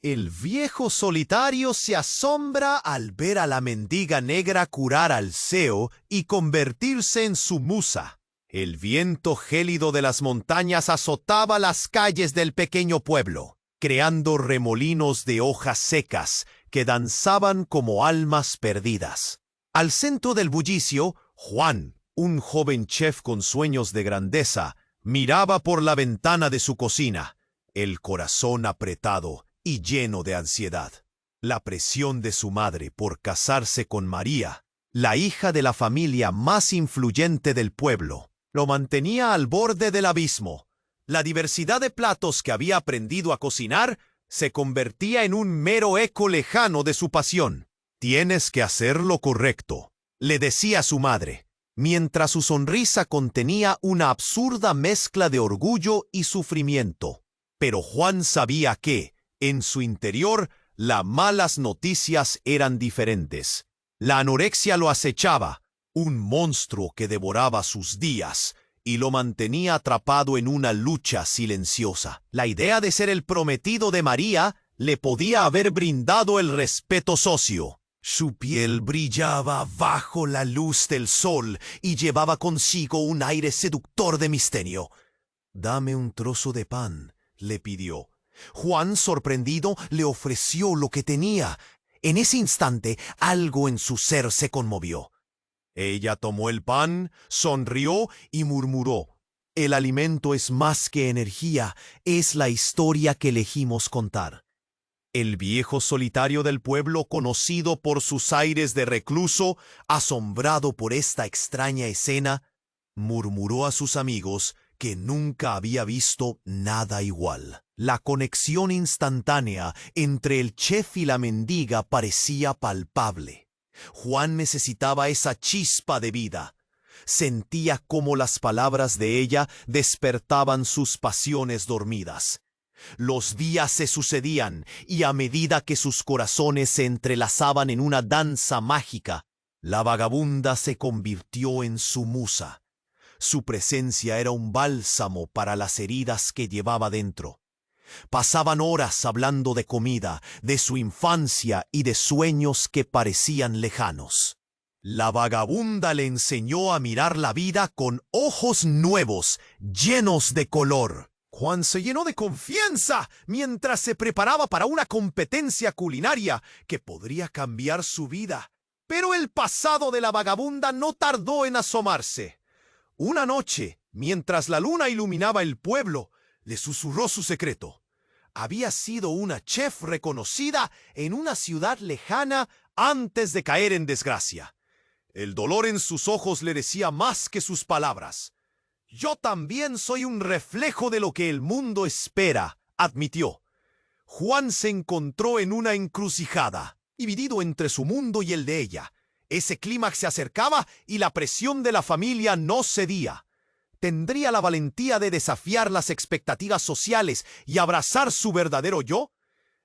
El viejo solitario se asombra al ver a la mendiga negra curar al Seo y convertirse en su musa. El viento gélido de las montañas azotaba las calles del pequeño pueblo, creando remolinos de hojas secas que danzaban como almas perdidas. Al centro del bullicio, Juan, un joven chef con sueños de grandeza, miraba por la ventana de su cocina, el corazón apretado y lleno de ansiedad. La presión de su madre por casarse con María, la hija de la familia más influyente del pueblo, lo mantenía al borde del abismo. La diversidad de platos que había aprendido a cocinar se convertía en un mero eco lejano de su pasión. «Tienes que hacer lo correcto», le decía su madre, mientras su sonrisa contenía una absurda mezcla de orgullo y sufrimiento. Pero Juan sabía que, en su interior, las malas noticias eran diferentes. La anorexia lo acechaba, un monstruo que devoraba sus días y lo mantenía atrapado en una lucha silenciosa. La idea de ser el prometido de María le podía haber brindado el respeto socio. Su piel brillaba bajo la luz del sol y llevaba consigo un aire seductor de misterio. «Dame un trozo de pan», le pidió. Juan, sorprendido, le ofreció lo que tenía. En ese instante, algo en su ser se conmovió. Ella tomó el pan, sonrió y murmuró: «El alimento es más que energía, es la historia que elegimos contar». El viejo solitario del pueblo, conocido por sus aires de recluso, asombrado por esta extraña escena, murmuró a sus amigos que nunca había visto nada igual. La conexión instantánea entre el chef y la mendiga parecía palpable. Juan necesitaba esa chispa de vida. Sentía cómo las palabras de ella despertaban sus pasiones dormidas. Los días se sucedían y a medida que sus corazones se entrelazaban en una danza mágica, la vagabunda se convirtió en su musa. Su presencia era un bálsamo para las heridas que llevaba dentro. Pasaban horas hablando de comida, de su infancia y de sueños que parecían lejanos. La vagabunda le enseñó a mirar la vida con ojos nuevos, llenos de color. Juan se llenó de confianza mientras se preparaba para una competencia culinaria que podría cambiar su vida. Pero el pasado de la vagabunda no tardó en asomarse. Una noche, mientras la luna iluminaba el pueblo, le susurró su secreto. Había sido una chef reconocida en una ciudad lejana antes de caer en desgracia. El dolor en sus ojos le decía más que sus palabras. «Yo también soy un reflejo de lo que el mundo espera», admitió. Juan se encontró en una encrucijada, dividido entre su mundo y el de ella. Ese clímax se acercaba y la presión de la familia no cedía. ¿Tendría la valentía de desafiar las expectativas sociales y abrazar su verdadero yo?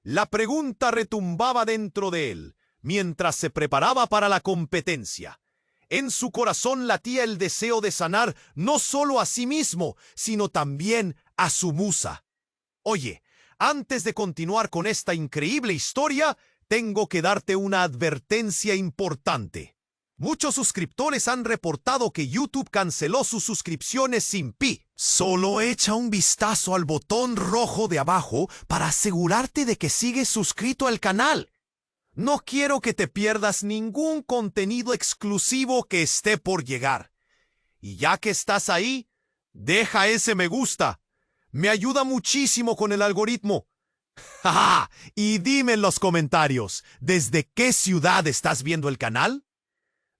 La pregunta retumbaba dentro de él, mientras se preparaba para la competencia. En su corazón latía el deseo de sanar no solo a sí mismo, sino también a su musa. «Oye, antes de continuar con esta increíble historia, tengo que darte una advertencia importante. Muchos suscriptores han reportado que YouTube canceló sus suscripciones sin pi. Solo echa un vistazo al botón rojo de abajo para asegurarte de que sigues suscrito al canal. No quiero que te pierdas ningún contenido exclusivo que esté por llegar. Y ya que estás ahí, deja ese me gusta. Me ayuda muchísimo con el algoritmo. ¡Ja! Y dime en los comentarios, ¿desde qué ciudad estás viendo el canal?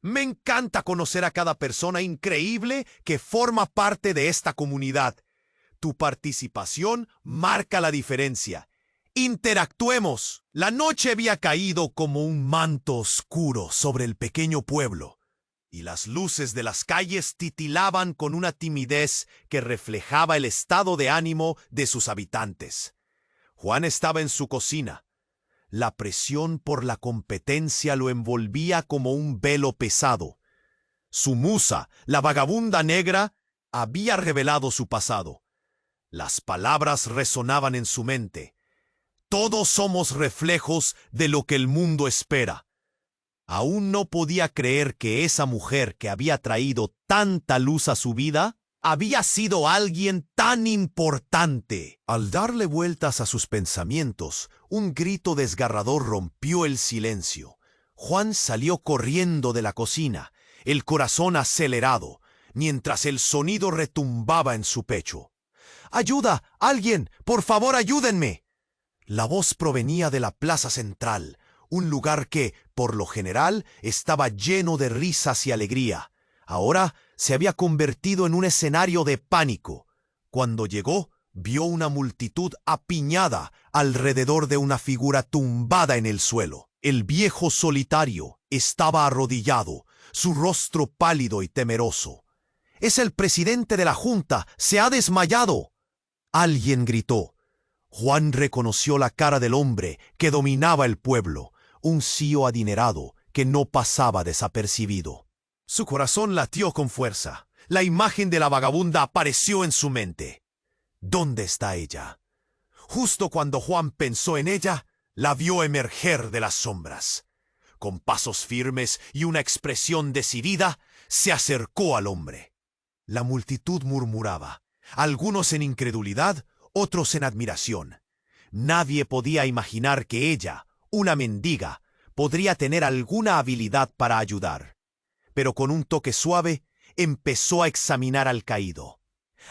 Me encanta conocer a cada persona increíble que forma parte de esta comunidad. Tu participación marca la diferencia. Interactuemos. La noche había caído como un manto oscuro sobre el pequeño pueblo, y las luces de las calles titilaban con una timidez que reflejaba el estado de ánimo de sus habitantes. Juan estaba en su cocina. La presión por la competencia lo envolvía como un velo pesado. Su musa, la vagabunda negra, había revelado su pasado. Las palabras resonaban en su mente. Todos somos reflejos de lo que el mundo espera. Aún no podía creer que esa mujer que había traído tanta luz a su vida había sido alguien tan importante. Al darle vueltas a sus pensamientos, un grito desgarrador rompió el silencio. Juan salió corriendo de la cocina, el corazón acelerado, mientras el sonido retumbaba en su pecho. ¡Ayuda! ¡Alguien! ¡Por favor, ayúdenme! La voz provenía de la plaza central, un lugar que, por lo general, estaba lleno de risas y alegría. Ahora se había convertido en un escenario de pánico. Cuando llegó, vio una multitud apiñada alrededor de una figura tumbada en el suelo. El viejo solitario estaba arrodillado, su rostro pálido y temeroso. «¡Es el presidente de la Junta! ¡Se ha desmayado!» Alguien gritó. Juan reconoció la cara del hombre que dominaba el pueblo, un CEO adinerado que no pasaba desapercibido. Su corazón latió con fuerza. La imagen de la vagabunda apareció en su mente. ¿Dónde está ella? Justo cuando Juan pensó en ella, la vio emerger de las sombras. Con pasos firmes y una expresión decidida, se acercó al hombre. La multitud murmuraba, algunos en incredulidad, otros en admiración. Nadie podía imaginar que ella, una mendiga, podría tener alguna habilidad para ayudar. Pero con un toque suave, empezó a examinar al caído.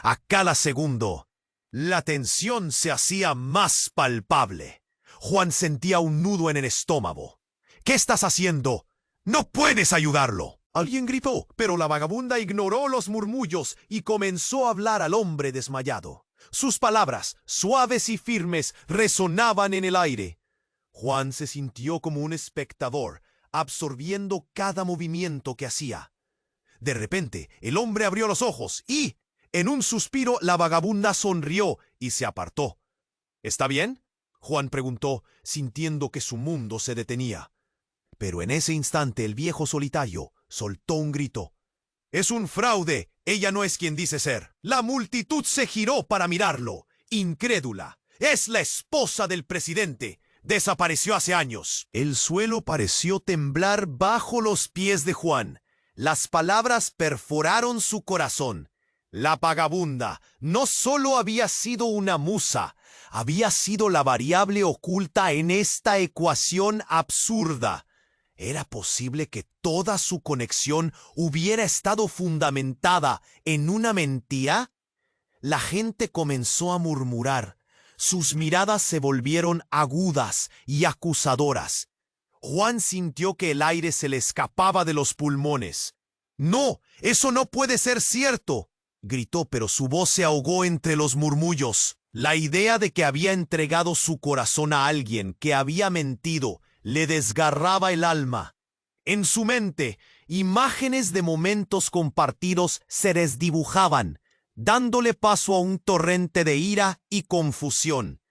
A cada segundo, la tensión se hacía más palpable. Juan sentía un nudo en el estómago. «¿Qué estás haciendo? ¡No puedes ayudarlo!» Alguien gritó, pero la vagabunda ignoró los murmullos y comenzó a hablar al hombre desmayado. Sus palabras, suaves y firmes, resonaban en el aire. Juan se sintió como un espectador, absorbiendo cada movimiento que hacía. De repente, el hombre abrió los ojos y, en un suspiro, la vagabunda sonrió y se apartó. «¿Está bien?», Juan preguntó, sintiendo que su mundo se detenía. Pero en ese instante el viejo solitario soltó un grito. «¡Es un fraude! Ella no es quien dice ser». La multitud se giró para mirarlo, incrédula. «Es la esposa del presidente. Desapareció hace años». El suelo pareció temblar bajo los pies de Juan. Las palabras perforaron su corazón. La vagabunda no solo había sido una musa, había sido la variable oculta en esta ecuación absurda. ¿Era posible que toda su conexión hubiera estado fundamentada en una mentira? La gente comenzó a murmurar. Sus miradas se volvieron agudas y acusadoras. Juan sintió que el aire se le escapaba de los pulmones. «¡No! ¡Eso no puede ser cierto!», gritó, pero su voz se ahogó entre los murmullos. La idea de que había entregado su corazón a alguien que había mentido le desgarraba el alma. En su mente, imágenes de momentos compartidos se desdibujaban, dándole paso a un torrente de ira y confusión.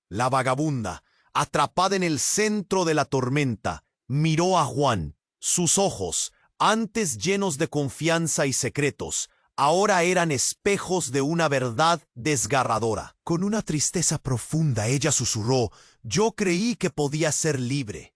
La vagabunda, atrapada en el centro de la tormenta, miró a Juan. Sus ojos, antes llenos de confianza y secretos, ahora eran espejos de una verdad desgarradora. Con una tristeza profunda ella susurró: «Yo creí que podía ser libre».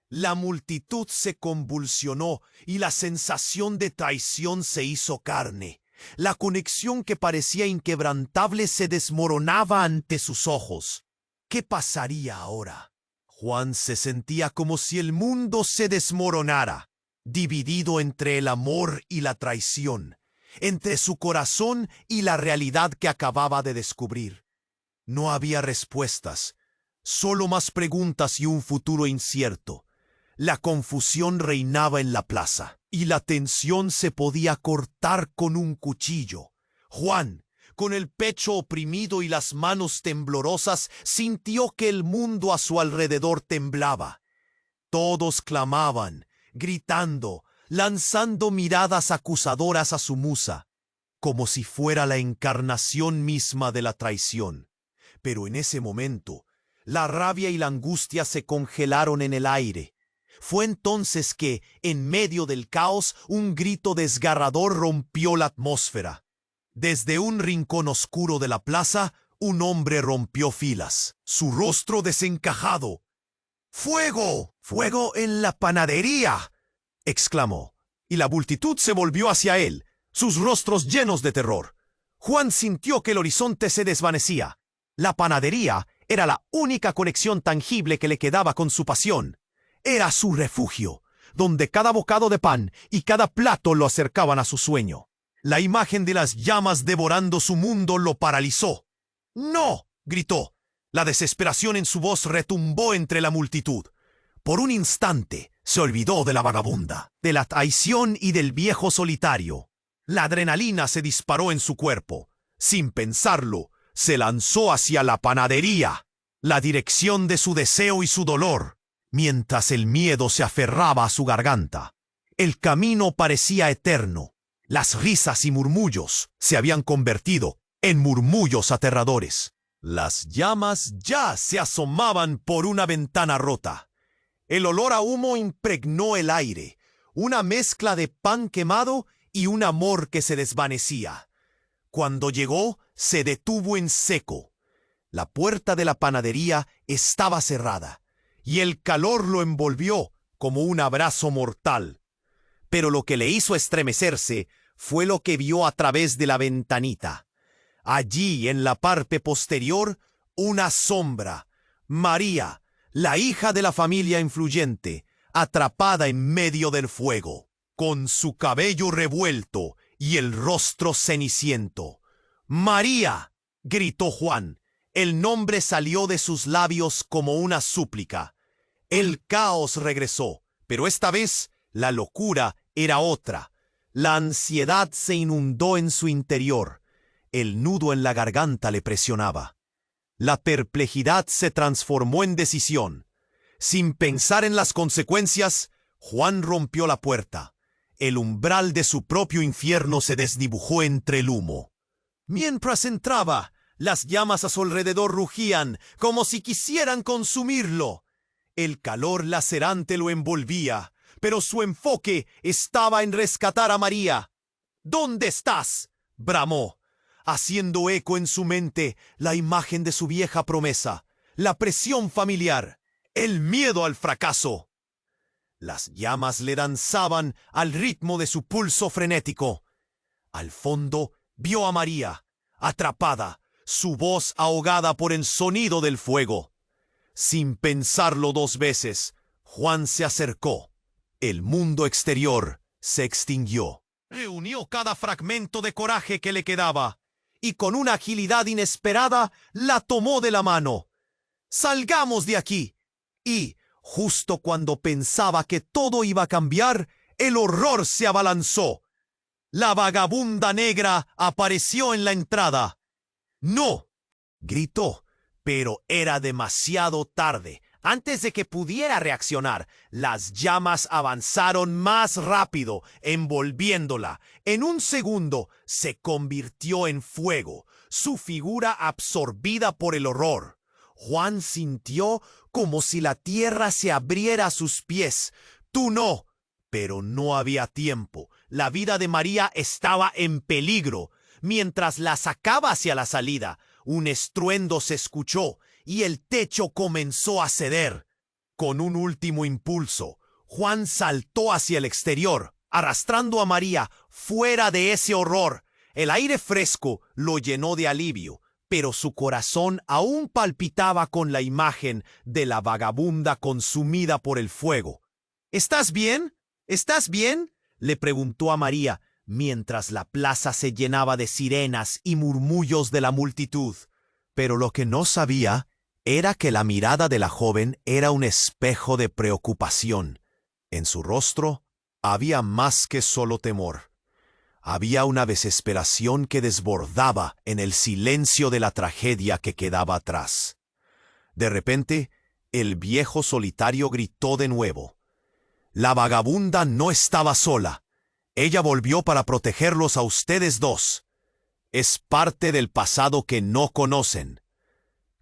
La multitud se convulsionó y la sensación de traición se hizo carne. La conexión que parecía inquebrantable se desmoronaba ante sus ojos. ¿Qué pasaría ahora? Juan se sentía como si el mundo se desmoronara, dividido entre el amor y la traición, entre su corazón y la realidad que acababa de descubrir. No había respuestas, solo más preguntas y un futuro incierto. La confusión reinaba en la plaza, y la tensión se podía cortar con un cuchillo. Juan, con el pecho oprimido y las manos temblorosas, sintió que el mundo a su alrededor temblaba. Todos clamaban, gritando, lanzando miradas acusadoras a su musa, como si fuera la encarnación misma de la traición. Pero en ese momento, la rabia y la angustia se congelaron en el aire. Fue entonces que, en medio del caos, un grito desgarrador rompió la atmósfera. Desde un rincón oscuro de la plaza, un hombre rompió filas, su rostro desencajado. ¡Fuego! ¡Fuego en la panadería!, exclamó, y la multitud se volvió hacia él, sus rostros llenos de terror. Juan sintió que el horizonte se desvanecía. La panadería era la única conexión tangible que le quedaba con su pasión. Era su refugio, donde cada bocado de pan y cada plato lo acercaban a su sueño. La imagen de las llamas devorando su mundo lo paralizó. ¡No!, gritó. La desesperación en su voz retumbó entre la multitud. Por un instante se olvidó de la vagabunda, de la traición y del viejo solitario. La adrenalina se disparó en su cuerpo. Sin pensarlo, se lanzó hacia la panadería, la dirección de su deseo y su dolor, mientras el miedo se aferraba a su garganta. El camino parecía eterno. Las risas y murmullos se habían convertido en murmullos aterradores. Las llamas ya se asomaban por una ventana rota. El olor a humo impregnó el aire, una mezcla de pan quemado y un amor que se desvanecía. Cuando llegó, se detuvo en seco. La puerta de la panadería estaba cerrada, y el calor lo envolvió como un abrazo mortal. Pero lo que le hizo estremecerse fue lo que vio a través de la ventanita. Allí, en la parte posterior, una sombra. María, la hija de la familia influyente, atrapada en medio del fuego, con su cabello revuelto y el rostro ceniciento. ¡María!, gritó Juan. El nombre salió de sus labios como una súplica. El caos regresó, pero esta vez la locura era otra. La ansiedad se inundó en su interior. El nudo en la garganta le presionaba. La perplejidad se transformó en decisión. Sin pensar en las consecuencias, Juan rompió la puerta. El umbral de su propio infierno se desdibujó entre el humo. Mientras entraba, las llamas a su alrededor rugían, como si quisieran consumirlo. El calor lacerante lo envolvía, pero su enfoque estaba en rescatar a María. ¿Dónde estás?, bramó, haciendo eco en su mente la imagen de su vieja promesa, la presión familiar, el miedo al fracaso. Las llamas le danzaban al ritmo de su pulso frenético. Al fondo vio a María, atrapada, su voz ahogada por el sonido del fuego. Sin pensarlo dos veces, Juan se acercó. El mundo exterior se extinguió. Reunió cada fragmento de coraje que le quedaba y con una agilidad inesperada la tomó de la mano. «Salgamos de aquí». Y, justo cuando pensaba que todo iba a cambiar, el horror se abalanzó. La vagabunda negra apareció en la entrada. «¡No!», gritó, pero era demasiado tarde. Antes de que pudiera reaccionar, las llamas avanzaron más rápido, envolviéndola. En un segundo, se convirtió en fuego, su figura absorbida por el horror. Juan sintió como si la tierra se abriera a sus pies. «Tú no». Pero no había tiempo. La vida de María estaba en peligro. Mientras la sacaba hacia la salida, un estruendo se escuchó y el techo comenzó a ceder. Con un último impulso, Juan saltó hacia el exterior, arrastrando a María fuera de ese horror. El aire fresco lo llenó de alivio, pero su corazón aún palpitaba con la imagen de la vagabunda consumida por el fuego. «¿Estás bien? ¿Estás bien?», le preguntó a María, mientras la plaza se llenaba de sirenas y murmullos de la multitud. Pero lo que no sabía era que la mirada de la joven era un espejo de preocupación. En su rostro había más que solo temor. Había una desesperación que desbordaba en el silencio de la tragedia que quedaba atrás. De repente, el viejo solitario gritó de nuevo. La vagabunda no estaba sola. Ella volvió para protegerlos a ustedes dos. Es parte del pasado que no conocen.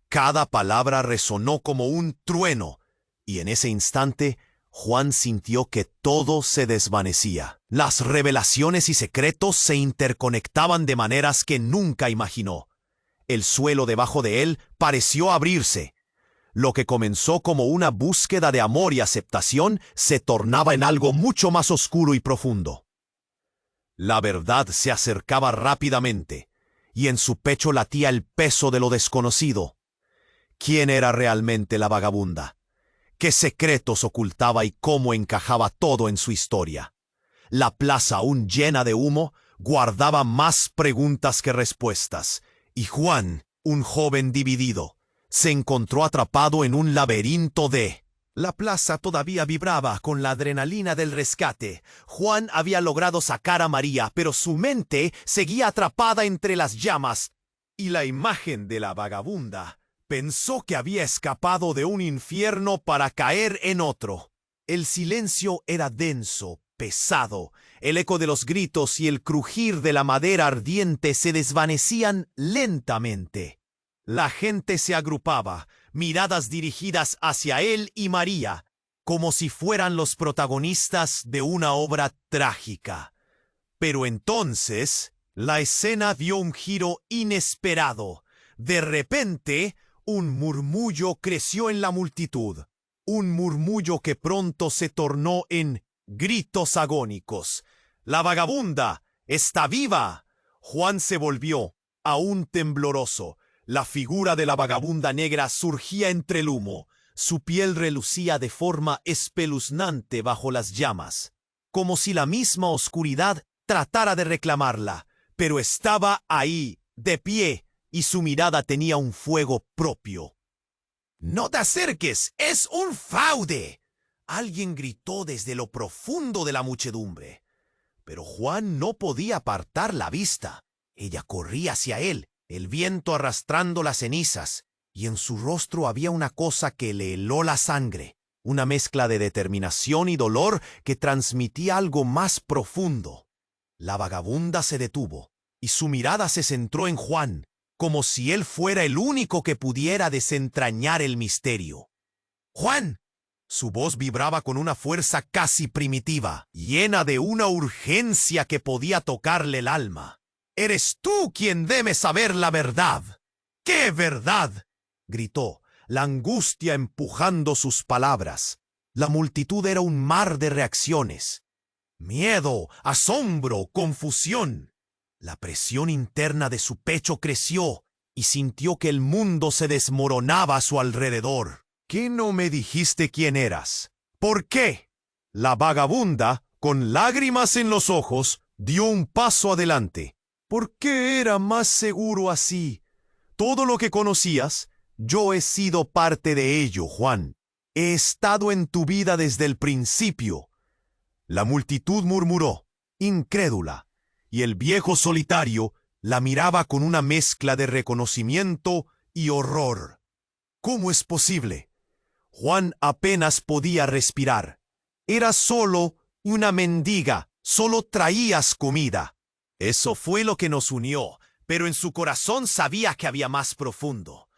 Cada palabra resonó como un trueno, y en ese instante Juan sintió que todo se desvanecía. Las revelaciones y secretos se interconectaban de maneras que nunca imaginó. El suelo debajo de él pareció abrirse. Lo que comenzó como una búsqueda de amor y aceptación se tornaba en algo mucho más oscuro y profundo. La verdad se acercaba rápidamente, y en su pecho latía el peso de lo desconocido. ¿Quién era realmente la vagabunda? ¿Qué secretos ocultaba y cómo encajaba todo en su historia? La plaza, aún llena de humo, guardaba más preguntas que respuestas, y Juan, un joven dividido, se encontró atrapado en un laberinto de... La plaza todavía vibraba con la adrenalina del rescate. Juan había logrado sacar a María, pero su mente seguía atrapada entre las llamas. Y la imagen de la vagabunda pensó que había escapado de un infierno para caer en otro. El silencio era denso, pesado. El eco de los gritos y el crujir de la madera ardiente se desvanecían lentamente. La gente se agrupaba, miradas dirigidas hacia él y María, como si fueran los protagonistas de una obra trágica. Pero entonces, la escena dio un giro inesperado. De repente, un murmullo creció en la multitud. Un murmullo que pronto se tornó en gritos agónicos. ¡La vagabunda está viva! Juan se volvió, aún tembloroso. La figura de la vagabunda negra surgía entre el humo. Su piel relucía de forma espeluznante bajo las llamas, como si la misma oscuridad tratara de reclamarla. Pero estaba ahí, de pie, y su mirada tenía un fuego propio. «¡No te acerques! ¡Es un fraude!», alguien gritó desde lo profundo de la muchedumbre. Pero Juan no podía apartar la vista. Ella corría hacia él, el viento arrastrando las cenizas, y en su rostro había una cosa que le heló la sangre, una mezcla de determinación y dolor que transmitía algo más profundo. La vagabunda se detuvo, y su mirada se centró en Juan, como si él fuera el único que pudiera desentrañar el misterio. «¡Juan!». Su voz vibraba con una fuerza casi primitiva, llena de una urgencia que podía tocarle el alma. «¡Eres tú quien debe saber la verdad!». «¿Qué verdad?», gritó, la angustia empujando sus palabras. La multitud era un mar de reacciones. Miedo, asombro, confusión. La presión interna de su pecho creció y sintió que el mundo se desmoronaba a su alrededor. «¿Qué no me dijiste quién eras? ¿Por qué?». La vagabunda, con lágrimas en los ojos, dio un paso adelante. «¿Por qué era más seguro así? Todo lo que conocías, yo he sido parte de ello, Juan. He estado en tu vida desde el principio». La multitud murmuró, incrédula, y el viejo solitario la miraba con una mezcla de reconocimiento y horror. «¿Cómo es posible?». Juan apenas podía respirar. «Era solo una mendiga, solo traías comida». Eso fue lo que nos unió, pero en su corazón sabía que había más profundo.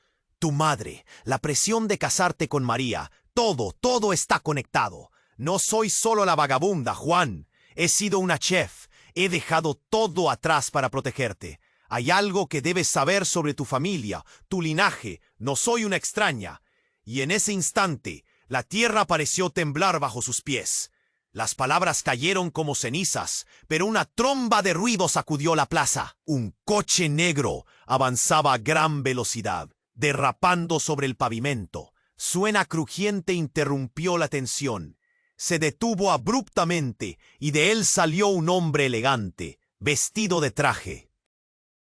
Tu madre, la presión de casarte con María, todo está conectado. No soy solo la vagabunda, Juan. He sido una chef. He dejado todo atrás para protegerte. Hay algo que debes saber sobre tu familia, tu linaje. No soy una extraña». Y en ese instante, la tierra pareció temblar bajo sus pies. Las palabras cayeron como cenizas, pero una tromba de ruido sacudió la plaza. Un coche negro avanzaba a gran velocidad, derrapando sobre el pavimento. Suena crujiente interrumpió la tensión. Se detuvo abruptamente y de él salió un hombre elegante, vestido de traje.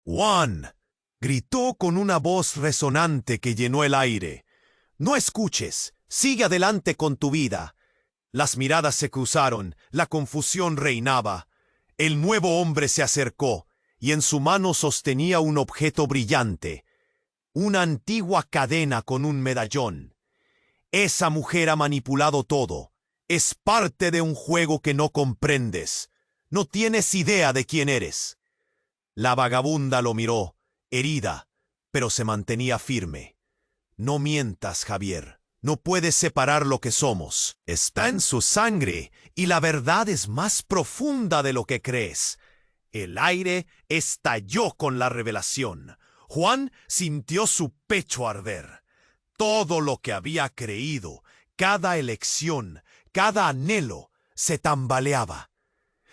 «Juan», gritó con una voz resonante que llenó el aire. «No escuches, sigue adelante con tu vida». Las miradas se cruzaron, la confusión reinaba. El nuevo hombre se acercó, y en su mano sostenía un objeto brillante, una antigua cadena con un medallón. «Esa mujer ha manipulado todo. Es parte de un juego que no comprendes. No tienes idea de quién eres». La vagabunda lo miró, herida, pero se mantenía firme. «No mientas, Javier. No puedes separar lo que somos. Está en su sangre, y la verdad es más profunda de lo que crees». El aire estalló con la revelación. Juan sintió su pecho arder. Todo lo que había creído, cada elección, cada anhelo, se tambaleaba.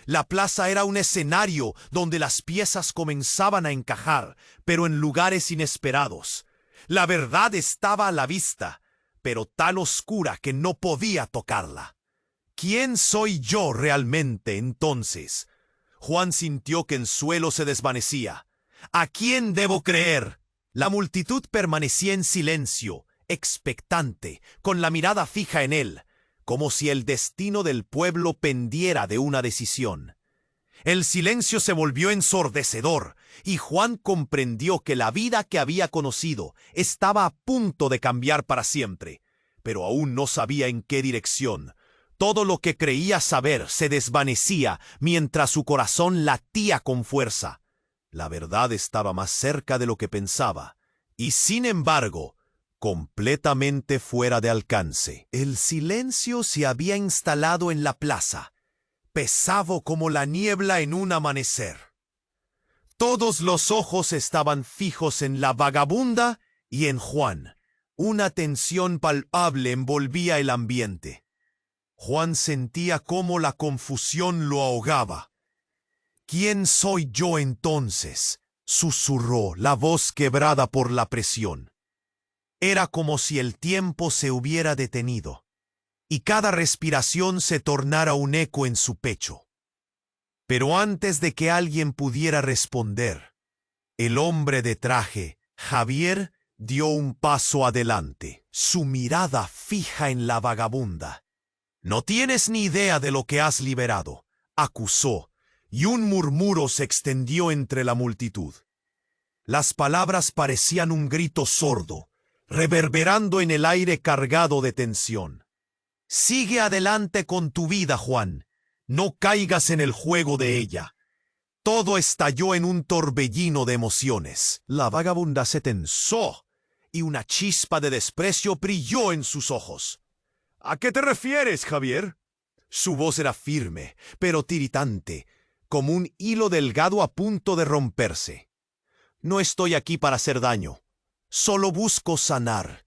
La plaza era un escenario donde las piezas comenzaban a encajar, pero en lugares inesperados. La verdad estaba a la vista, pero tan oscura que no podía tocarla. ¿Quién soy yo realmente entonces? Juan sintió que el suelo se desvanecía. ¿A quién debo creer? La multitud permanecía en silencio, expectante, con la mirada fija en él, como si el destino del pueblo pendiera de una decisión. El silencio se volvió ensordecedor, y Juan comprendió que la vida que había conocido estaba a punto de cambiar para siempre, pero aún no sabía en qué dirección. Todo lo que creía saber se desvanecía mientras su corazón latía con fuerza. La verdad estaba más cerca de lo que pensaba, y sin embargo, completamente fuera de alcance. El silencio se había instalado en la plaza, pesado como la niebla en un amanecer. Todos los ojos estaban fijos en la vagabunda y en Juan. Una tensión palpable envolvía el ambiente. Juan sentía cómo la confusión lo ahogaba. ¿Quién soy yo entonces?, susurró, la voz quebrada por la presión. Era como si el tiempo se hubiera detenido, y cada respiración se tornara un eco en su pecho. Pero antes de que alguien pudiera responder, el hombre de traje, Javier, dio un paso adelante, su mirada fija en la vagabunda. «No tienes ni idea de lo que has liberado», acusó, y un murmuro se extendió entre la multitud. Las palabras parecían un grito sordo, reverberando en el aire cargado de tensión. «Sigue adelante con tu vida, Juan. No caigas en el juego de ella». Todo estalló en un torbellino de emociones. La vagabunda se tensó, y una chispa de desprecio brilló en sus ojos. «¿A qué te refieres, Javier?» Su voz era firme, pero tiritante, como un hilo delgado a punto de romperse. «No estoy aquí para hacer daño. Solo busco sanar».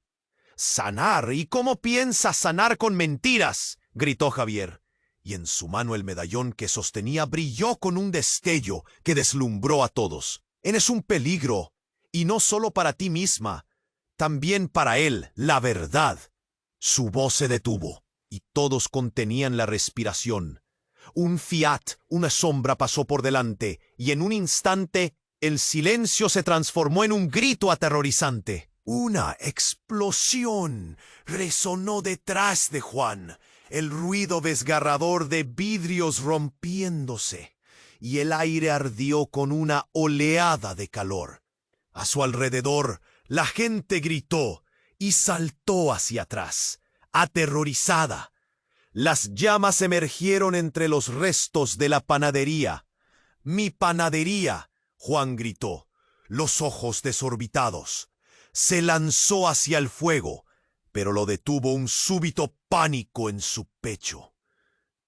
«¿Sanar? ¿Y cómo piensas sanar con mentiras?», gritó Javier, y en su mano el medallón que sostenía brilló con un destello que deslumbró a todos. «Eres un peligro, y no solo para ti misma, también para él, la verdad». Su voz se detuvo, y todos contenían la respiración. Un fiat, una sombra pasó por delante, y en un instante el silencio se transformó en un grito aterrorizante. Una explosión resonó detrás de Juan, el ruido desgarrador de vidrios rompiéndose, y el aire ardió con una oleada de calor. A su alrededor, la gente gritó y saltó hacia atrás, aterrorizada. Las llamas emergieron entre los restos de la panadería. «¡Mi panadería!», Juan gritó, los ojos desorbitados. Se lanzó hacia el fuego, pero lo detuvo un súbito pánico en su pecho.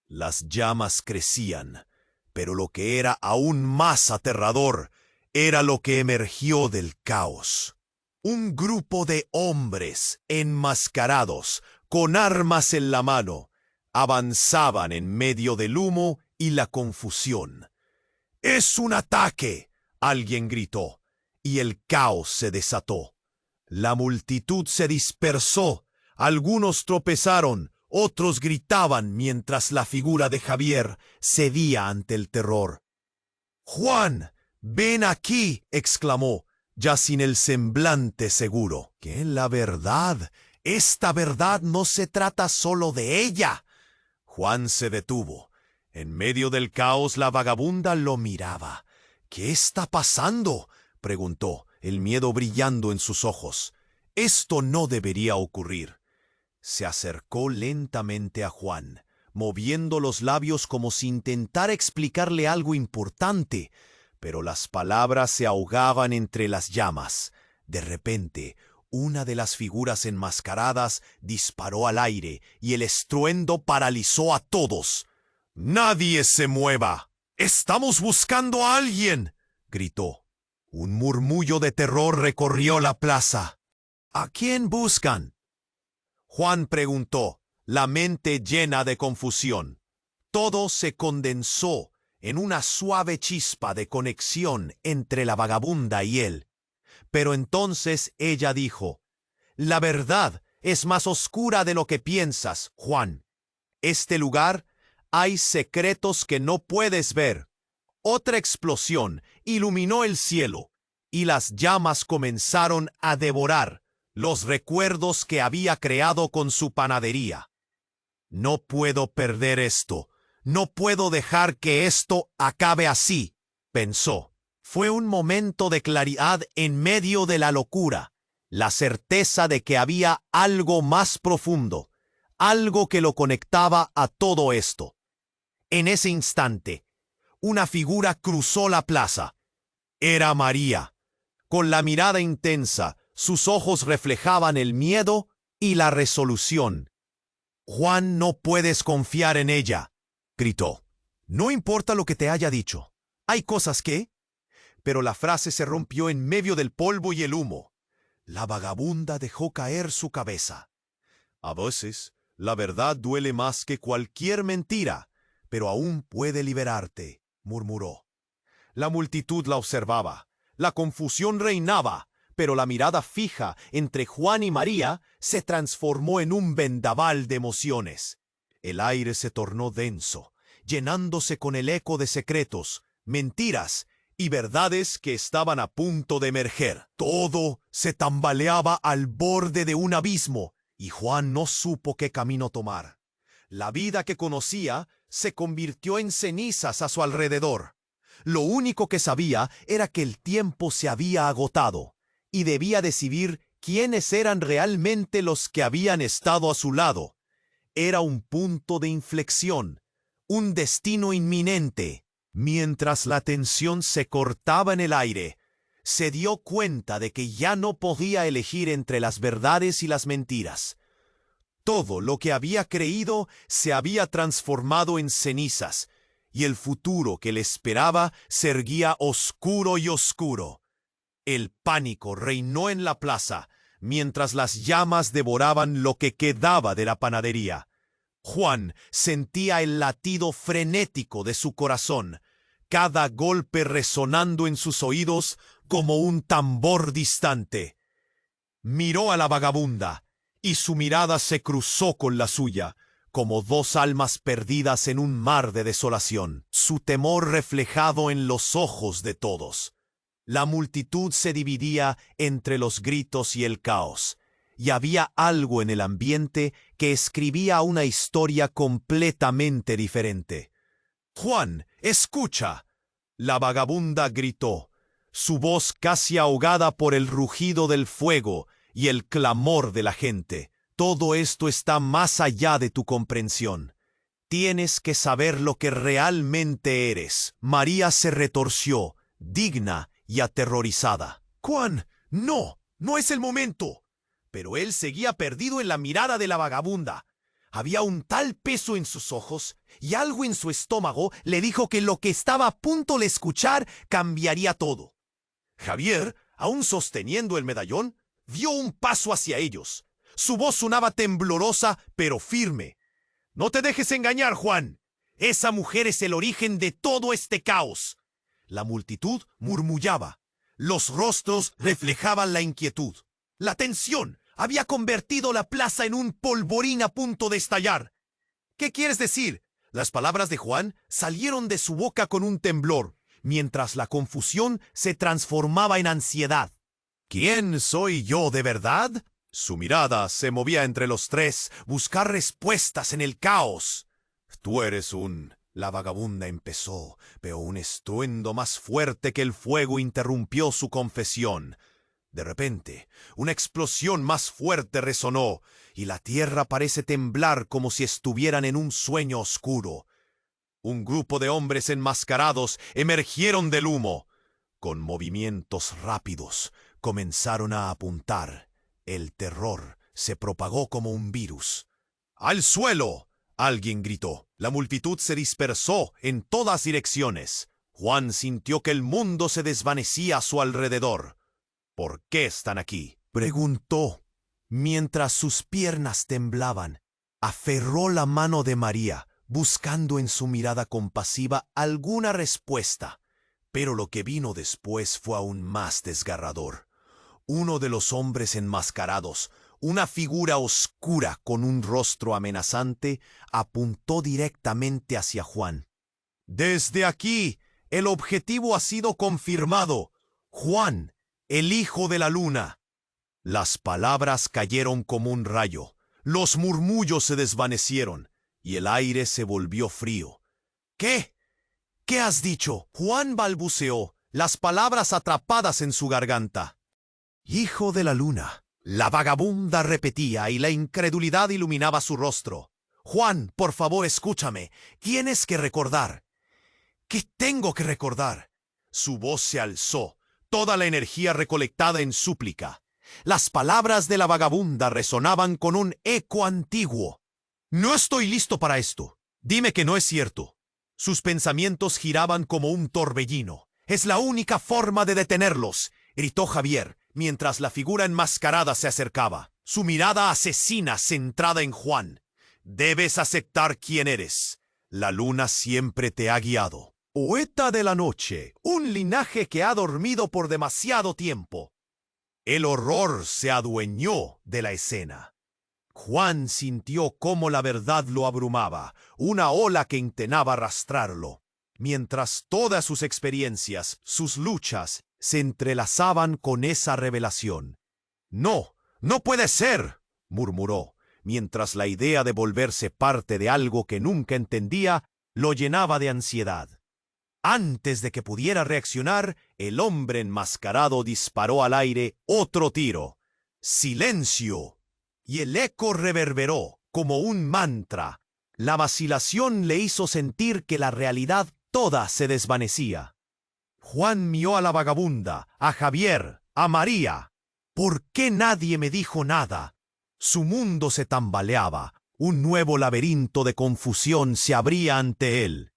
Las llamas crecían, pero lo que era aún más aterrador era lo que emergió del caos. Un grupo de hombres enmascarados, con armas en la mano, avanzaban en medio del humo y la confusión. «¡Es un ataque!», alguien gritó, y el caos se desató. La multitud se dispersó, algunos tropezaron, otros gritaban mientras la figura de Javier cedía ante el terror. «¡Juan, ven aquí!», exclamó, ya sin el semblante seguro. «Que la verdad, esta verdad no se trata solo de ella». Juan se detuvo. En medio del caos la vagabunda lo miraba. «¿Qué está pasando?», preguntó, el miedo brillando en sus ojos. Esto no debería ocurrir. Se acercó lentamente a Juan, moviendo los labios como si intentara explicarle algo importante, pero las palabras se ahogaban entre las llamas. De repente, una de las figuras enmascaradas disparó al aire y el estruendo paralizó a todos. «¡Nadie se mueva! ¡Estamos buscando a alguien!», gritó. Un murmullo de terror recorrió la plaza. ¿A quién buscan?, Juan preguntó, la mente llena de confusión. Todo se condensó en una suave chispa de conexión entre la vagabunda y él. Pero entonces ella dijo: «La verdad es más oscura de lo que piensas, Juan. Este lugar hay secretos que no puedes ver». Otra explosión iluminó el cielo, y las llamas comenzaron a devorar los recuerdos que había creado con su panadería. «No puedo perder esto. No puedo dejar que esto acabe así», pensó. Fue un momento de claridad en medio de la locura, la certeza de que había algo más profundo, algo que lo conectaba a todo esto. En ese instante, una figura cruzó la plaza. Era María. Con la mirada intensa, sus ojos reflejaban el miedo y la resolución. «Juan, no puedes confiar en ella», gritó. «No importa lo que te haya dicho. Hay cosas que...» Pero la frase se rompió en medio del polvo y el humo. La vagabunda dejó caer su cabeza. «A veces, la verdad duele más que cualquier mentira, pero aún puede liberarte», murmuró. La multitud la observaba. La confusión reinaba, pero la mirada fija entre Juan y María se transformó en un vendaval de emociones. El aire se tornó denso, llenándose con el eco de secretos, mentiras y verdades que estaban a punto de emerger. Todo se tambaleaba al borde de un abismo, y Juan no supo qué camino tomar. La vida que conocía se convirtió en cenizas a su alrededor. Lo único que sabía era que el tiempo se había agotado, y debía decidir quiénes eran realmente los que habían estado a su lado. Era un punto de inflexión, un destino inminente. Mientras la tensión se cortaba en el aire, se dio cuenta de que ya no podía elegir entre las verdades y las mentiras. Todo lo que había creído se había transformado en cenizas, y el futuro que le esperaba se erguía oscuro y oscuro. El pánico reinó en la plaza, mientras las llamas devoraban lo que quedaba de la panadería. Juan sentía el latido frenético de su corazón, cada golpe resonando en sus oídos como un tambor distante. Miró a la vagabunda, y su mirada se cruzó con la suya, como dos almas perdidas en un mar de desolación, su temor reflejado en los ojos de todos. La multitud se dividía entre los gritos y el caos, y había algo en el ambiente que escribía una historia completamente diferente. «Juan, escucha», la vagabunda gritó, su voz casi ahogada por el rugido del fuego y el clamor de la gente. «Todo esto está más allá de tu comprensión. Tienes que saber lo que realmente eres». María se retorció, digna y aterrorizada. «Juan, no, no es el momento». Pero él seguía perdido en la mirada de la vagabunda. Había un tal peso en sus ojos, y algo en su estómago le dijo que lo que estaba a punto de escuchar cambiaría todo. Javier, aún sosteniendo el medallón, dio un paso hacia ellos. Su voz sonaba temblorosa, pero firme. «No te dejes engañar, Juan. Esa mujer es el origen de todo este caos». La multitud murmullaba. Los rostros reflejaban la inquietud. La tensión había convertido la plaza en un polvorín a punto de estallar. «¿Qué quieres decir?». Las palabras de Juan salieron de su boca con un temblor, mientras la confusión se transformaba en ansiedad. «¿Quién soy yo de verdad?». Su mirada se movía entre los tres, buscar respuestas en el caos. «Tú eres un...». La vagabunda empezó, pero un estruendo más fuerte que el fuego interrumpió su confesión. De repente, una explosión más fuerte resonó, y la tierra parece temblar como si estuvieran en un sueño oscuro. Un grupo de hombres enmascarados emergieron del humo. Con movimientos rápidos, comenzaron a apuntar. El terror se propagó como un virus. «¡Al suelo!», alguien gritó. La multitud se dispersó en todas direcciones. Juan sintió que el mundo se desvanecía a su alrededor. ¿Por qué están aquí?, preguntó. Mientras sus piernas temblaban, aferró la mano de María, buscando en su mirada compasiva alguna respuesta. Pero lo que vino después fue aún más desgarrador. Uno de los hombres enmascarados, una figura oscura con un rostro amenazante, apuntó directamente hacia Juan. «Desde aquí, el objetivo ha sido confirmado. Juan, el hijo de la luna». Las palabras cayeron como un rayo, los murmullos se desvanecieron y el aire se volvió frío. «¿Qué? ¿Qué has dicho?», Juan balbuceó, las palabras atrapadas en su garganta. «Hijo de la luna», la vagabunda repetía y la incredulidad iluminaba su rostro. «Juan, por favor, escúchame. Tienes que recordar». «¿Qué tengo que recordar?». Su voz se alzó, toda la energía recolectada en súplica. Las palabras de la vagabunda resonaban con un eco antiguo. «No estoy listo para esto. Dime que no es cierto». Sus pensamientos giraban como un torbellino. «Es la única forma de detenerlos», gritó Javier, mientras la figura enmascarada se acercaba, su mirada asesina centrada en Juan. «Debes aceptar quién eres. La luna siempre te ha guiado. Poeta de la noche, un linaje que ha dormido por demasiado tiempo». El horror se adueñó de la escena. Juan sintió cómo la verdad lo abrumaba, una ola que intentaba arrastrarlo, mientras todas sus experiencias, sus luchas, se entrelazaban con esa revelación. «No, no puede ser», murmuró, mientras la idea de volverse parte de algo que nunca entendía lo llenaba de ansiedad. Antes de que pudiera reaccionar, el hombre enmascarado disparó al aire otro tiro. «¡Silencio!». Y el eco reverberó como un mantra. La vacilación le hizo sentir que la realidad toda se desvanecía. Juan miró a la vagabunda, a Javier, a María. ¿Por qué nadie me dijo nada? Su mundo se tambaleaba. Un nuevo laberinto de confusión se abría ante él.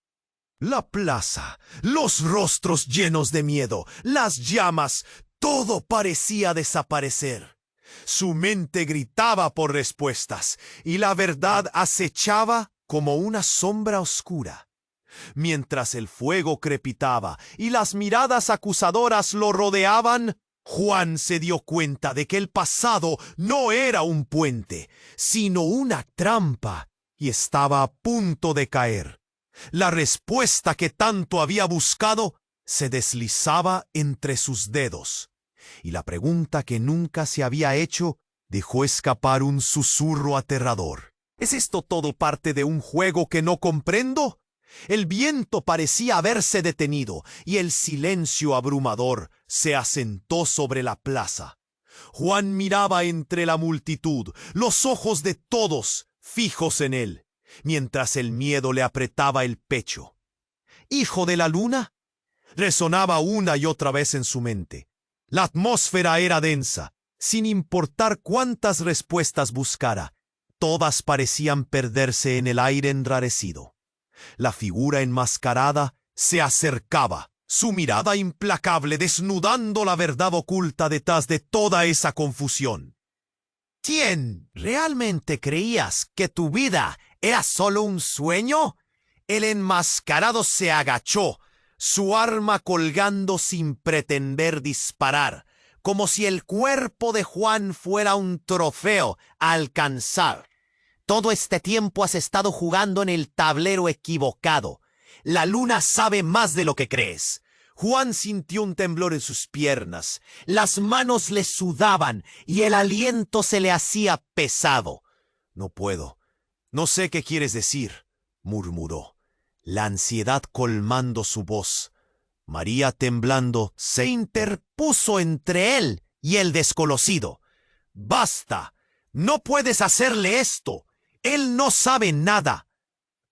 La plaza, los rostros llenos de miedo, las llamas, todo parecía desaparecer. Su mente gritaba por respuestas, y la verdad acechaba como una sombra oscura. Mientras el fuego crepitaba y las miradas acusadoras lo rodeaban, Juan se dio cuenta de que el pasado no era un puente, sino una trampa, y estaba a punto de caer. La respuesta que tanto había buscado se deslizaba entre sus dedos, y la pregunta que nunca se había hecho dejó escapar un susurro aterrador. ¿Es esto todo parte de un juego que no comprendo? El viento parecía haberse detenido y el silencio abrumador se asentó sobre la plaza. Juan miraba entre la multitud, los ojos de todos fijos en él, mientras el miedo le apretaba el pecho. «¿Hijo de la luna?», resonaba una y otra vez en su mente. La atmósfera era densa, sin importar cuántas respuestas buscara. Todas parecían perderse en el aire enrarecido. La figura enmascarada se acercaba, su mirada implacable desnudando la verdad oculta detrás de toda esa confusión. «¿Quién? ¿Realmente creías que tu vida era solo un sueño?». El enmascarado se agachó, su arma colgando sin pretender disparar, como si el cuerpo de Juan fuera un trofeo a alcanzar. «Todo este tiempo has estado jugando en el tablero equivocado. La luna sabe más de lo que crees». Juan sintió un temblor en sus piernas, las manos le sudaban y el aliento se le hacía pesado. «No puedo. No sé qué quieres decir», murmuró, la ansiedad colmando su voz. María, temblando, se interpuso entre él y el desconocido. «¡Basta! No puedes hacerle esto. Él no sabe nada».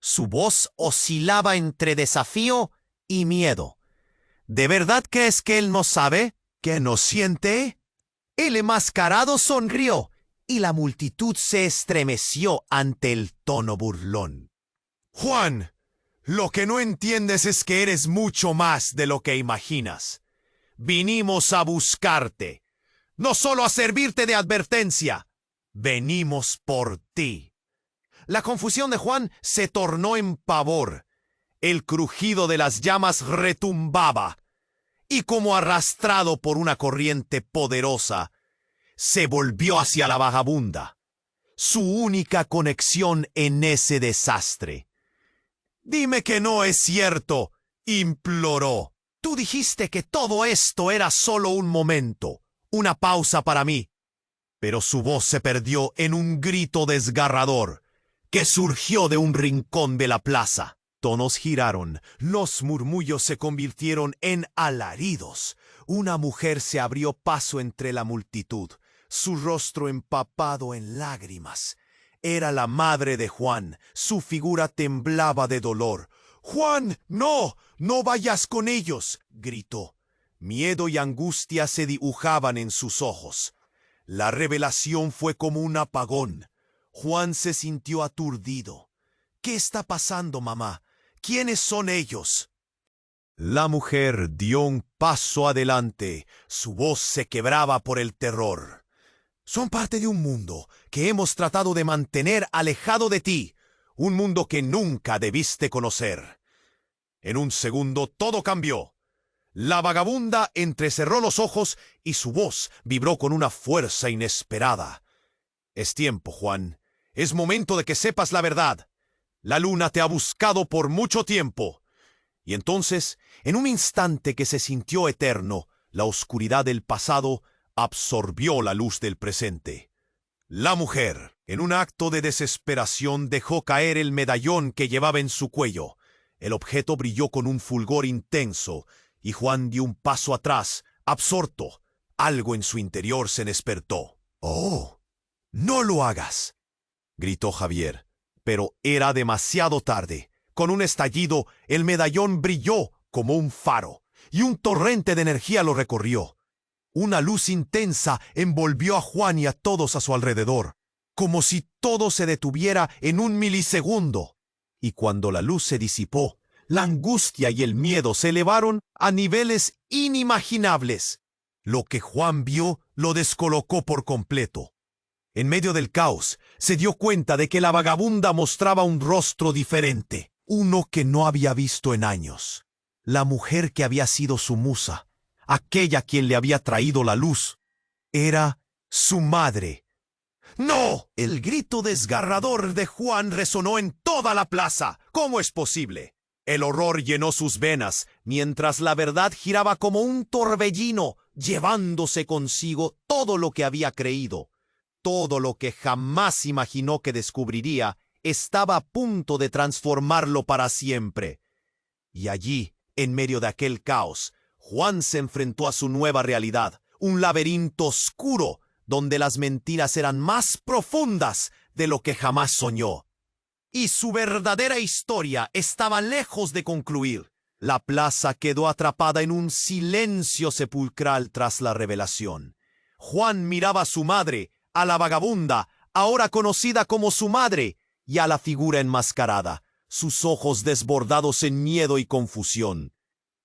Su voz oscilaba entre desafío y miedo. «¿De verdad crees que él no sabe? ¿Que no siente?». El enmascarado sonrió y la multitud se estremeció ante el tono burlón. «Juan, Lo que no entiendes es que eres mucho más de lo que imaginas. Vinimos a buscarte, no solo a servirte de advertencia. Venimos por ti. La confusión de Juan se tornó en pavor. El crujido de las llamas retumbaba, y como arrastrado por una corriente poderosa, se volvió hacia la vagabunda, su única conexión en ese desastre. «Dime que no es cierto», imploró. «Tú dijiste que todo esto era solo un momento, una pausa para mí». Pero su voz se perdió en un grito desgarrador que surgió de un rincón de la plaza. Tonos giraron, los murmullos se convirtieron en alaridos. Una mujer se abrió paso entre la multitud, su rostro empapado en lágrimas. Era la madre de Juan, su figura temblaba de dolor. «¡Juan, no! ¡No vayas con ellos!», gritó. Miedo y angustia se dibujaban en sus ojos. La revelación fue como un apagón. Juan se sintió aturdido. «¿Qué está pasando, mamá? ¿Quiénes son ellos?». La mujer dio un paso adelante. Su voz se quebraba por el terror. «Son parte de un mundo que hemos tratado de mantener alejado de ti, un mundo que nunca debiste conocer». En un segundo todo cambió. La vagabunda entrecerró los ojos y su voz vibró con una fuerza inesperada. «Es tiempo, Juan. Es momento de que sepas la verdad. La luna te ha buscado por mucho tiempo». Y entonces, en un instante que se sintió eterno, la oscuridad del pasado absorbió la luz del presente. La mujer, en un acto de desesperación, dejó caer el medallón que llevaba en su cuello. El objeto brilló con un fulgor intenso, y Juan dio un paso atrás, absorto. Algo en su interior se despertó. «¡Oh! ¡No lo hagas!», gritó Javier. Pero era demasiado tarde. Con un estallido, el medallón brilló como un faro, y un torrente de energía lo recorrió. Una luz intensa envolvió a Juan y a todos a su alrededor, como si todo se detuviera en un milisegundo. Y cuando la luz se disipó, la angustia y el miedo se elevaron a niveles inimaginables. Lo que Juan vio lo descolocó por completo. En medio del caos, se dio cuenta de que la vagabunda mostraba un rostro diferente, uno que no había visto en años. La mujer que había sido su musa, aquella quien le había traído la luz, era su madre. «¡No!». El grito desgarrador de Juan resonó en toda la plaza. «¿Cómo es posible?». El horror llenó sus venas, mientras la verdad giraba como un torbellino, llevándose consigo todo lo que había creído. Todo lo que jamás imaginó que descubriría estaba a punto de transformarlo para siempre. Y allí, en medio de aquel caos, Juan se enfrentó a su nueva realidad, un laberinto oscuro, donde las mentiras eran más profundas de lo que jamás soñó. Y su verdadera historia estaba lejos de concluir. La plaza quedó atrapada en un silencio sepulcral tras la revelación. Juan miraba a su madre, a la vagabunda, ahora conocida como su madre, y a la figura enmascarada, sus ojos desbordados en miedo y confusión.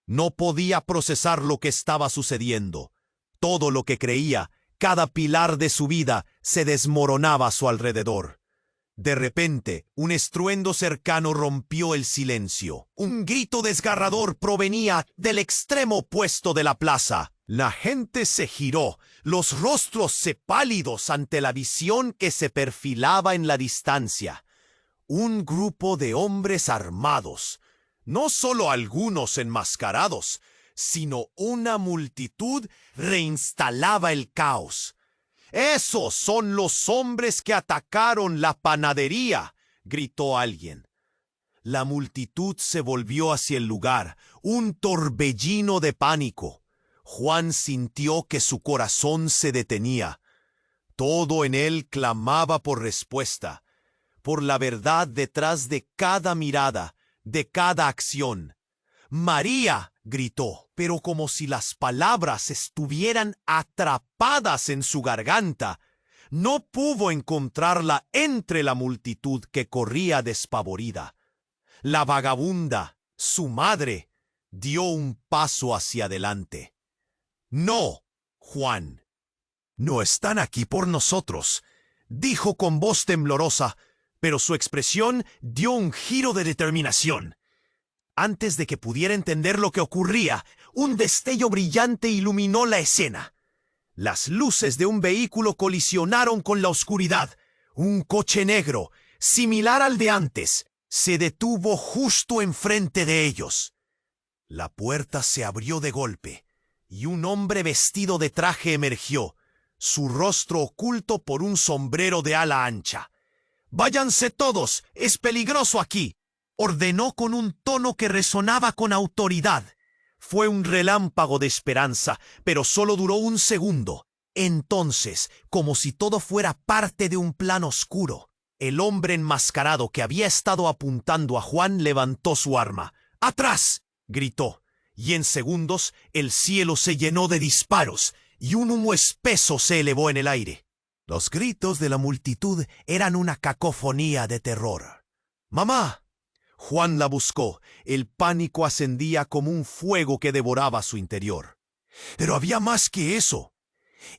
No podía procesar lo que estaba sucediendo. Todo lo que creía, cada pilar de su vida, se desmoronaba a su alrededor. De repente, un estruendo cercano rompió el silencio. Un grito desgarrador provenía del extremo opuesto de la plaza. La gente se giró, los rostros pálidos ante la visión que se perfilaba en la distancia. Un grupo de hombres armados, no solo algunos enmascarados, sino una multitud, reinstalaba el caos. «¡Esos son los hombres que atacaron la panadería!», gritó alguien. La multitud se volvió hacia el lugar, un torbellino de pánico. Juan sintió que su corazón se detenía. Todo en él clamaba por respuesta, por la verdad detrás de cada mirada, de cada acción. «¡María!», gritó, pero como si las palabras estuvieran atrapadas en su garganta. No pudo encontrarla entre la multitud que corría despavorida. La vagabunda, su madre, dio un paso hacia adelante. «No, Juan. No están aquí por nosotros», dijo con voz temblorosa, pero su expresión dio un giro de determinación. Antes de que pudiera entender lo que ocurría, un destello brillante iluminó la escena. Las luces de un vehículo colisionaron con la oscuridad. Un coche negro, similar al de antes, se detuvo justo enfrente de ellos. La puerta se abrió de golpe, y un hombre vestido de traje emergió, su rostro oculto por un sombrero de ala ancha. «Váyanse todos, es peligroso aquí», ordenó con un tono que resonaba con autoridad. Fue un relámpago de esperanza, pero solo duró un segundo. Entonces, como si todo fuera parte de un plan oscuro, el hombre enmascarado que había estado apuntando a Juan levantó su arma. «¡Atrás!», gritó, y en segundos el cielo se llenó de disparos y un humo espeso se elevó en el aire. Los gritos de la multitud eran una cacofonía de terror. «¡Mamá!». Juan la buscó. El pánico ascendía como un fuego que devoraba su interior. Pero había más que eso.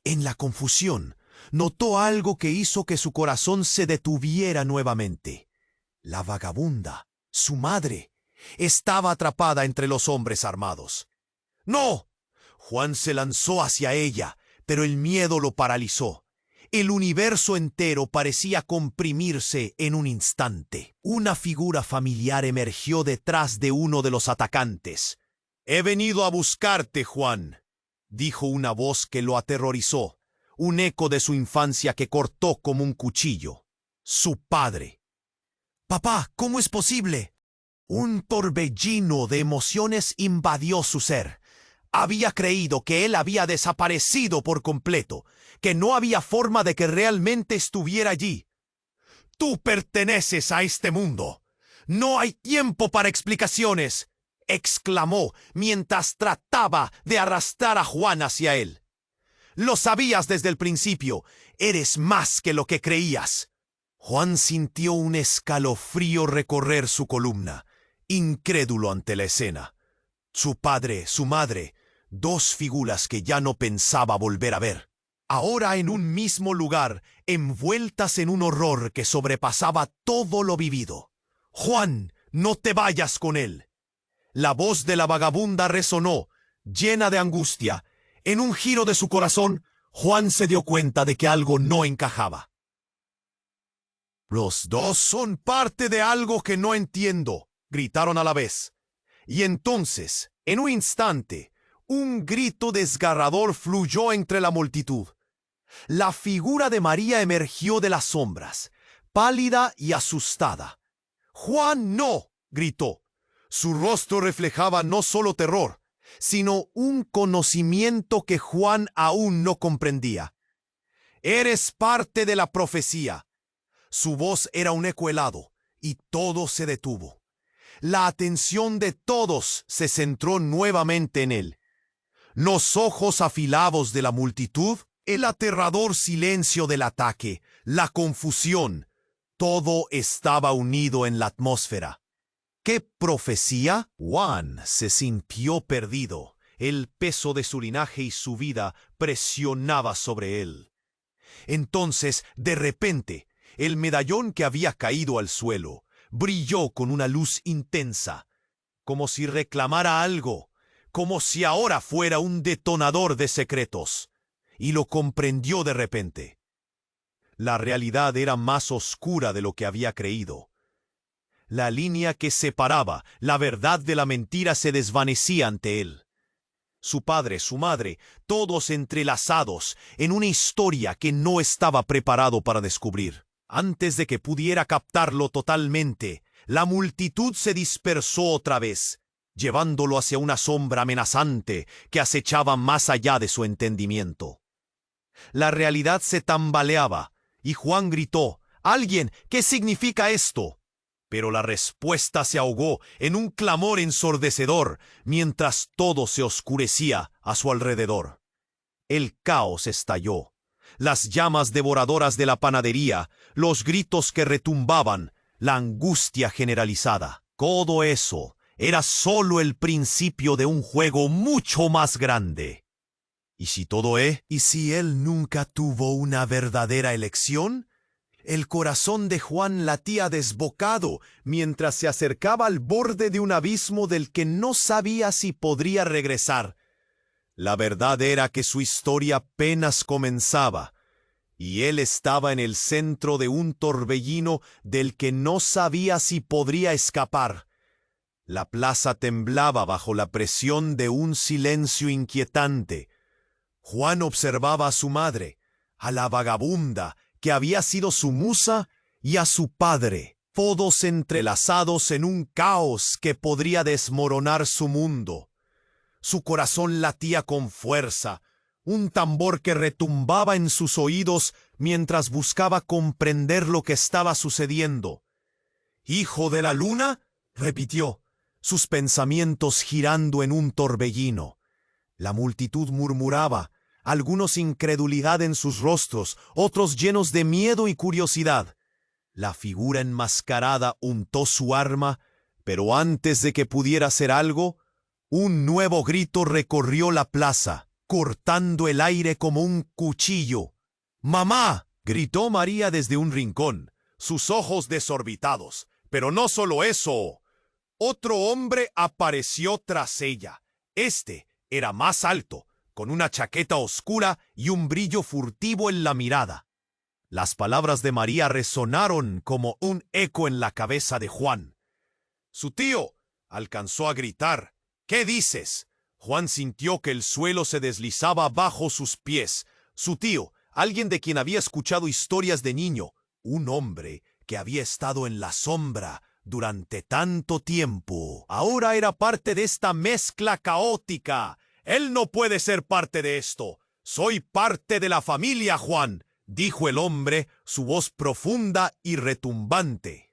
En la confusión, notó algo que hizo que su corazón se detuviera nuevamente. La vagabunda, su madre, estaba atrapada entre los hombres armados. «¡No!». Juan se lanzó hacia ella, pero el miedo lo paralizó. El universo entero parecía comprimirse en un instante. Una figura familiar emergió detrás de uno de los atacantes. «He venido a buscarte, Juan», dijo una voz que lo aterrorizó, un eco de su infancia que cortó como un cuchillo. Su padre. «Papá, ¿cómo es posible?». Un torbellino de emociones invadió su ser. Había creído que él había desaparecido por completo, que no había forma de que realmente estuviera allí. «Tú perteneces a este mundo. No hay tiempo para explicaciones», exclamó mientras trataba de arrastrar a Juan hacia él. «Lo sabías desde el principio. Eres más que lo que creías». Juan sintió un escalofrío recorrer su columna, incrédulo ante la escena. Su padre, su madre, dos figuras que ya no pensaba volver a ver. Ahora en un mismo lugar, envueltas en un horror que sobrepasaba todo lo vivido. «Juan, no te vayas con él». La voz de la vagabunda resonó, llena de angustia. En un giro de su corazón, Juan se dio cuenta de que algo no encajaba. «Los dos son parte de algo que no entiendo», gritaron a la vez. Y entonces, en un instante, un grito desgarrador fluyó entre la multitud. La figura de María emergió de las sombras, pálida y asustada. «¡Juan, no!», gritó. Su rostro reflejaba no solo terror, sino un conocimiento que Juan aún no comprendía. «Eres parte de la profecía». Su voz era un eco helado, y todo se detuvo. La atención de todos se centró nuevamente en él. Los ojos afilados de la multitud, el aterrador silencio del ataque, la confusión, todo estaba unido en la atmósfera. ¿Qué profecía? Juan se sintió perdido. El peso de su linaje y su vida presionaba sobre él. Entonces, de repente, el medallón que había caído al suelo brilló con una luz intensa, como si reclamara algo, como si ahora fuera un detonador de secretos, y lo comprendió de repente. La realidad era más oscura de lo que había creído. La línea que separaba la verdad de la mentira se desvanecía ante él. Su padre, su madre, todos entrelazados en una historia que no estaba preparado para descubrir. Antes de que pudiera captarlo totalmente, la multitud se dispersó otra vez, llevándolo hacia una sombra amenazante que acechaba más allá de su entendimiento. La realidad se tambaleaba, y Juan gritó: «¡Alguien! ¿Qué significa esto?». Pero la respuesta se ahogó en un clamor ensordecedor, mientras todo se oscurecía a su alrededor. El caos estalló. Las llamas devoradoras de la panadería, los gritos que retumbaban, la angustia generalizada. Todo eso era solo el principio de un juego mucho más grande. ¿Y si él nunca tuvo una verdadera elección? El corazón de Juan latía desbocado mientras se acercaba al borde de un abismo del que no sabía si podría regresar. La verdad era que su historia apenas comenzaba, y él estaba en el centro de un torbellino del que no sabía si podría escapar. La plaza temblaba bajo la presión de un silencio inquietante. Juan observaba a su madre, a la vagabunda que había sido su musa, y a su padre, todos entrelazados en un caos que podría desmoronar su mundo. Su corazón latía con fuerza, un tambor que retumbaba en sus oídos mientras buscaba comprender lo que estaba sucediendo. «¿Hijo de la luna?», repitió, sus pensamientos girando en un torbellino. La multitud murmuraba, algunos incredulidad en sus rostros, otros llenos de miedo y curiosidad. La figura enmascarada untó su arma, pero antes de que pudiera hacer algo, un nuevo grito recorrió la plaza, cortando el aire como un cuchillo. «¡Mamá!», gritó María desde un rincón, sus ojos desorbitados. Pero no solo eso. Otro hombre apareció tras ella. Este era más alto, con una chaqueta oscura y un brillo furtivo en la mirada. Las palabras de María resonaron como un eco en la cabeza de Juan. «Su tío», alcanzó a gritar. «¿Qué dices?». Juan sintió que el suelo se deslizaba bajo sus pies. Su tío, alguien de quien había escuchado historias de niño, un hombre que había estado en la sombra durante tanto tiempo, ahora era parte de esta mezcla caótica. «Él no puede ser parte de esto. Soy parte de la familia, Juan», dijo el hombre, su voz profunda y retumbante.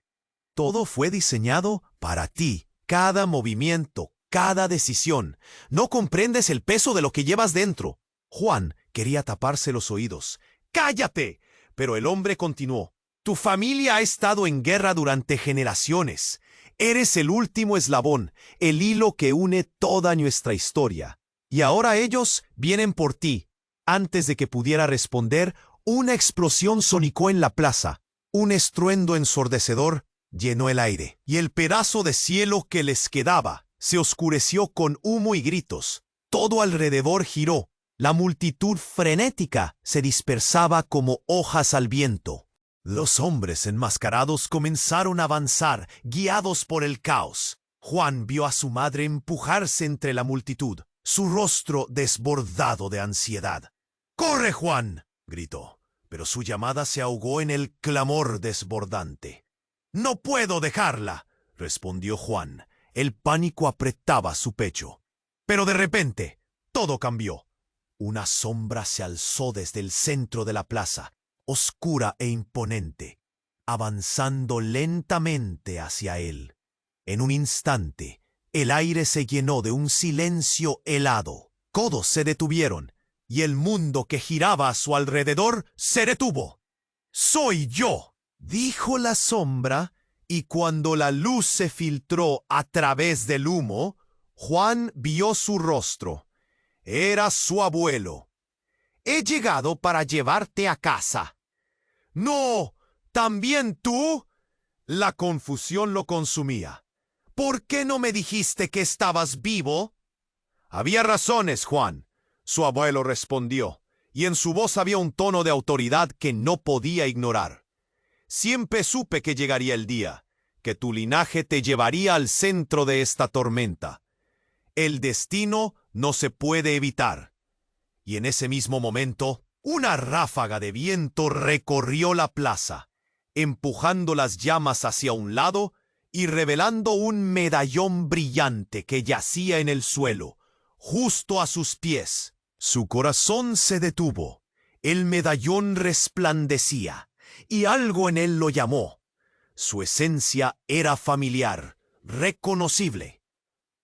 «Todo fue diseñado para ti, cada movimiento, cada decisión. No comprendes el peso de lo que llevas dentro». Juan quería taparse los oídos. «¡Cállate!». Pero el hombre continuó. «Tu familia ha estado en guerra durante generaciones. Eres el último eslabón, el hilo que une toda nuestra historia. Y ahora ellos vienen por ti». Antes de que pudiera responder, una explosión sonicó en la plaza. Un estruendo ensordecedor llenó el aire, y el pedazo de cielo que les quedaba se oscureció con humo y gritos. Todo alrededor giró. La multitud frenética se dispersaba como hojas al viento. Los hombres enmascarados comenzaron a avanzar, guiados por el caos. Juan vio a su madre empujarse entre la multitud, su rostro desbordado de ansiedad. «¡Corre, Juan!», gritó, pero su llamada se ahogó en el clamor desbordante. «No puedo dejarla», respondió Juan. El pánico apretaba su pecho. Pero de repente, todo cambió. Una sombra se alzó desde el centro de la plaza, oscura e imponente, avanzando lentamente hacia él. En un instante, el aire se llenó de un silencio helado. Todos se detuvieron, y el mundo que giraba a su alrededor se detuvo. «Soy yo», dijo la sombra, y cuando la luz se filtró a través del humo, Juan vio su rostro. Era su abuelo. «He llegado para llevarte a casa». «¡No! ¿También tú?». La confusión lo consumía. «¿Por qué no me dijiste que estabas vivo?». «Había razones, Juan», su abuelo respondió, y en su voz había un tono de autoridad que no podía ignorar. «Siempre supe que llegaría el día, que tu linaje te llevaría al centro de esta tormenta. El destino no se puede evitar». Y en ese mismo momento, una ráfaga de viento recorrió la plaza, empujando las llamas hacia un lado y revelando un medallón brillante que yacía en el suelo, justo a sus pies. Su corazón se detuvo. El medallón resplandecía, y algo en él lo llamó. Su esencia era familiar, reconocible.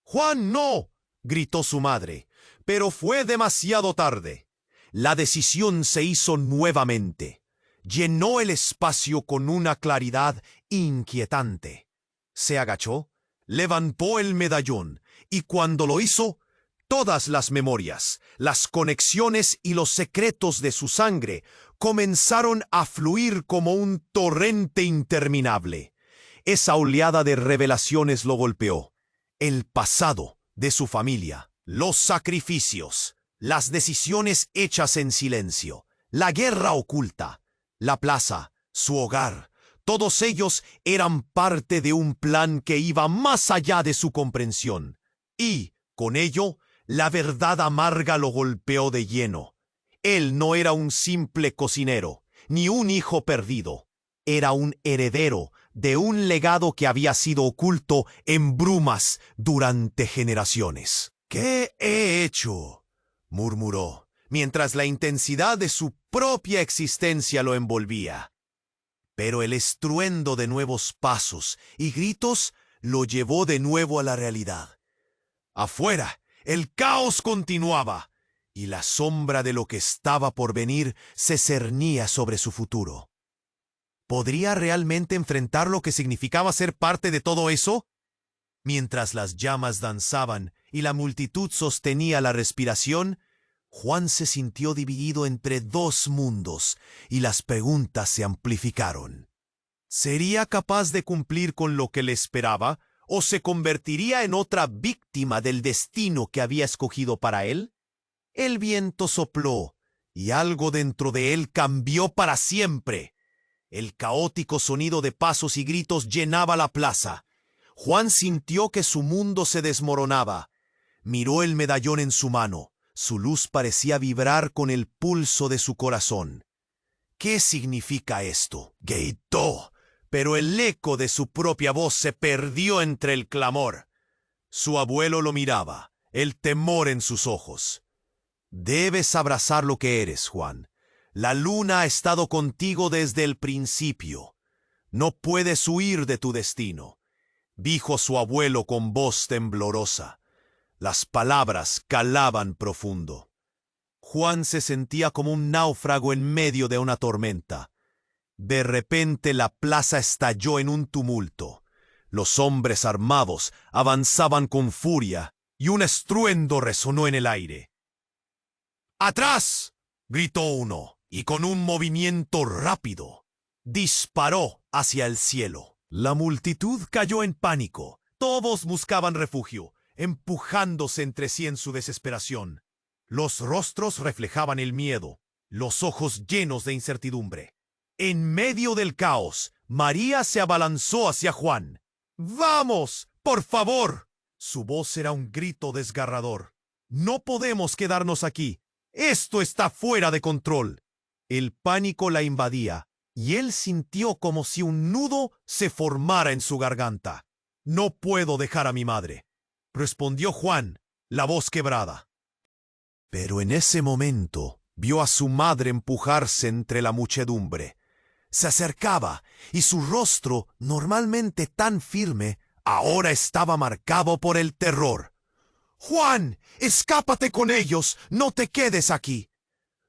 «¡Juan, no!», gritó su madre, pero fue demasiado tarde. La decisión se hizo nuevamente. Llenó el espacio con una claridad inquietante. Se agachó, levantó el medallón, y cuando lo hizo, todas las memorias, las conexiones y los secretos de su sangre comenzaron a fluir como un torrente interminable. Esa oleada de revelaciones lo golpeó. El pasado de su familia, los sacrificios, las decisiones hechas en silencio, la guerra oculta, la plaza, su hogar, todos ellos eran parte de un plan que iba más allá de su comprensión. Y, con ello, la verdad amarga lo golpeó de lleno. Él no era un simple cocinero, ni un hijo perdido. Era un heredero de un legado que había sido oculto en brumas durante generaciones. «¿Qué he hecho?», murmuró, mientras la intensidad de su propia existencia lo envolvía. Pero el estruendo de nuevos pasos y gritos lo llevó de nuevo a la realidad. Afuera, el caos continuaba, y la sombra de lo que estaba por venir se cernía sobre su futuro. ¿Podría realmente enfrentar lo que significaba ser parte de todo eso? Mientras las llamas danzaban y la multitud sostenía la respiración, Juan se sintió dividido entre dos mundos y las preguntas se amplificaron. ¿Sería capaz de cumplir con lo que le esperaba o se convertiría en otra víctima del destino que había escogido para él? El viento sopló y algo dentro de él cambió para siempre. El caótico sonido de pasos y gritos llenaba la plaza. Juan sintió que su mundo se desmoronaba. Miró el medallón en su mano. Su luz parecía vibrar con el pulso de su corazón. ¿Qué significa esto?, gritó, pero el eco de su propia voz se perdió entre el clamor. Su abuelo lo miraba, el temor en sus ojos. «Debes abrazar lo que eres, Juan. La luna ha estado contigo desde el principio. No puedes huir de tu destino», dijo su abuelo con voz temblorosa. Las palabras calaban profundo. Juan se sentía como un náufrago en medio de una tormenta. De repente la plaza estalló en un tumulto. Los hombres armados avanzaban con furia y un estruendo resonó en el aire. «¡Atrás!», gritó uno, y con un movimiento rápido disparó hacia el cielo. La multitud cayó en pánico. Todos buscaban refugio, empujándose entre sí en su desesperación. Los rostros reflejaban el miedo, los ojos llenos de incertidumbre. En medio del caos, María se abalanzó hacia Juan. «¡Vamos, por favor!». Su voz era un grito desgarrador. «No podemos quedarnos aquí. Esto está fuera de control». El pánico la invadía, y él sintió como si un nudo se formara en su garganta. «No puedo dejar a mi madre», respondió Juan, la voz quebrada. Pero en ese momento vio a su madre empujarse entre la muchedumbre. Se acercaba, y su rostro, normalmente tan firme, ahora estaba marcado por el terror. «Juan, escápate con ellos, no te quedes aquí».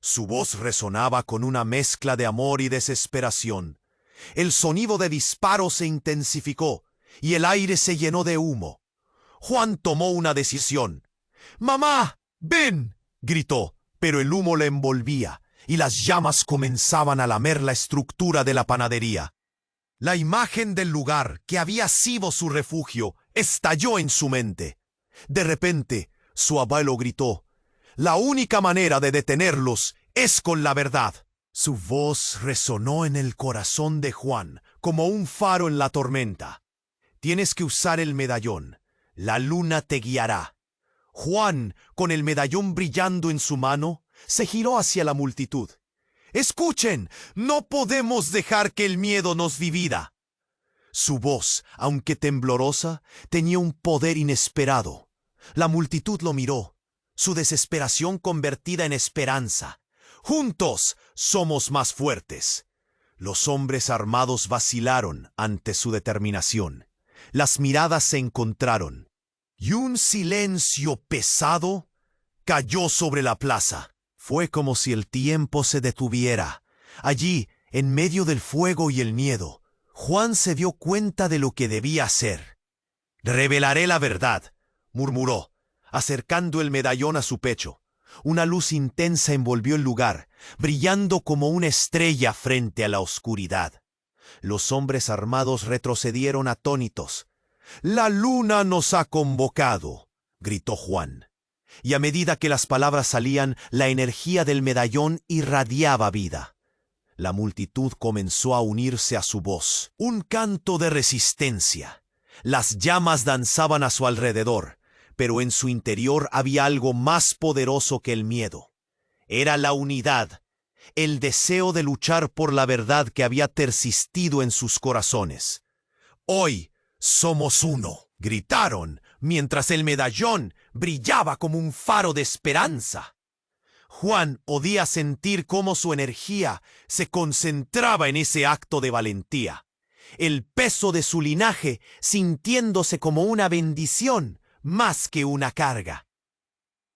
Su voz resonaba con una mezcla de amor y desesperación. El sonido de disparos se intensificó, y el aire se llenó de humo. Juan tomó una decisión. «¡Mamá, ven!», gritó, pero el humo le envolvía, y las llamas comenzaban a lamer la estructura de la panadería. La imagen del lugar que había sido su refugio estalló en su mente. De repente, su abuelo gritó: «La única manera de detenerlos es con la verdad». Su voz resonó en el corazón de Juan como un faro en la tormenta. «Tienes que usar el medallón. La luna te guiará». Juan, con el medallón brillando en su mano, se giró hacia la multitud. «¡Escuchen! No podemos dejar que el miedo nos divida». Su voz, aunque temblorosa, tenía un poder inesperado. La multitud lo miró, su desesperación convertida en esperanza. «Juntos somos más fuertes». Los hombres armados vacilaron ante su determinación. Las miradas se encontraron, y un silencio pesado cayó sobre la plaza. Fue como si el tiempo se detuviera. Allí, en medio del fuego y el miedo, Juan se dio cuenta de lo que debía hacer. Revelaré la verdad, murmuró, acercando el medallón a su pecho. Una luz intensa envolvió el lugar, brillando como una estrella frente a la oscuridad. Los hombres armados retrocedieron atónitos. «La luna nos ha convocado», gritó Juan. Y a medida que las palabras salían, la energía del medallón irradiaba vida. La multitud comenzó a unirse a su voz. Un canto de resistencia. Las llamas danzaban a su alrededor, pero en su interior había algo más poderoso que el miedo. Era la unidad, el deseo de luchar por la verdad que había persistido en sus corazones. «Hoy somos uno», gritaron, mientras el medallón brillaba como un faro de esperanza. Juan podía sentir cómo su energía se concentraba en ese acto de valentía. El peso de su linaje sintiéndose como una bendición más que una carga.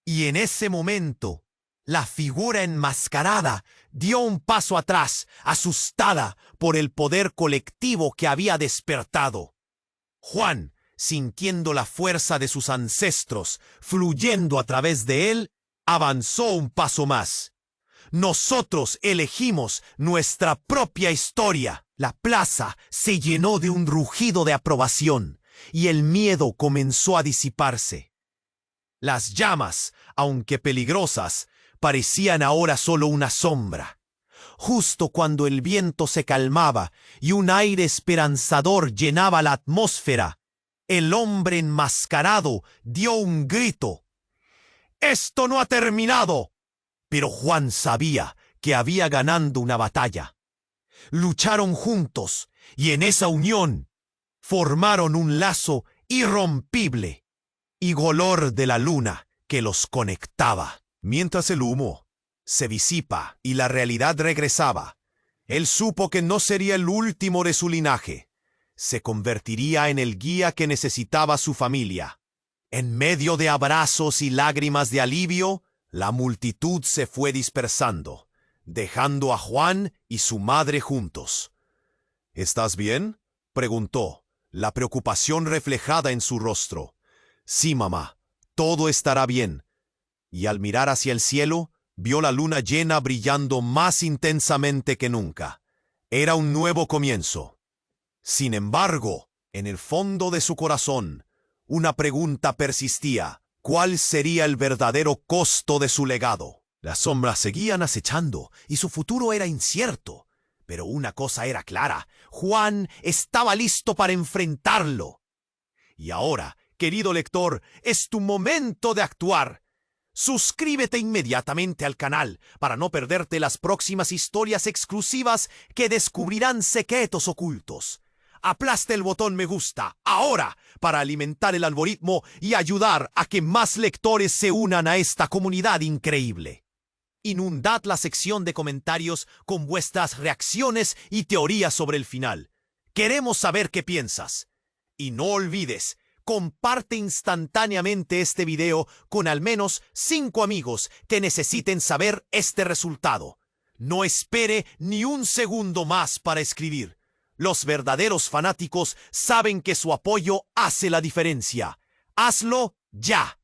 Y en ese momento, la figura enmascarada dio un paso atrás, asustada por el poder colectivo que había despertado. Juan, sintiendo la fuerza de sus ancestros fluyendo a través de él, avanzó un paso más. Nosotros elegimos nuestra propia historia. La plaza se llenó de un rugido de aprobación y el miedo comenzó a disiparse. Las llamas, aunque peligrosas, parecían ahora solo una sombra. Justo cuando el viento se calmaba y un aire esperanzador llenaba la atmósfera, el hombre enmascarado dio un grito. «¡Esto no ha terminado!» Pero Juan sabía que había ganado una batalla. Lucharon juntos y en esa unión formaron un lazo irrompible y color de la luna que los conectaba. Mientras el humo se disipa y la realidad regresaba, él supo que no sería el último de su linaje. Se convertiría en el guía que necesitaba su familia. En medio de abrazos y lágrimas de alivio, la multitud se fue dispersando, dejando a Juan y su madre juntos. «¿Estás bien?», preguntó, la preocupación reflejada en su rostro. «Sí, mamá, todo estará bien». Y al mirar hacia el cielo, vio la luna llena brillando más intensamente que nunca. Era un nuevo comienzo. Sin embargo, en el fondo de su corazón, una pregunta persistía. ¿Cuál sería el verdadero costo de su legado? Las sombras seguían acechando y su futuro era incierto. Pero una cosa era clara: Juan estaba listo para enfrentarlo. Y ahora, querido lector, es tu momento de actuar. Suscríbete inmediatamente al canal para no perderte las próximas historias exclusivas que descubrirán secretos ocultos. Aplasta el botón me gusta ahora para alimentar el algoritmo y ayudar a que más lectores se unan a esta comunidad increíble. Inundad la sección de comentarios con vuestras reacciones y teorías sobre el final. Queremos saber qué piensas. Y no olvides, comparte instantáneamente este video con al menos 5 amigos que necesiten saber este resultado. No espere ni un segundo más para escribir. Los verdaderos fanáticos saben que su apoyo hace la diferencia. ¡Hazlo ya!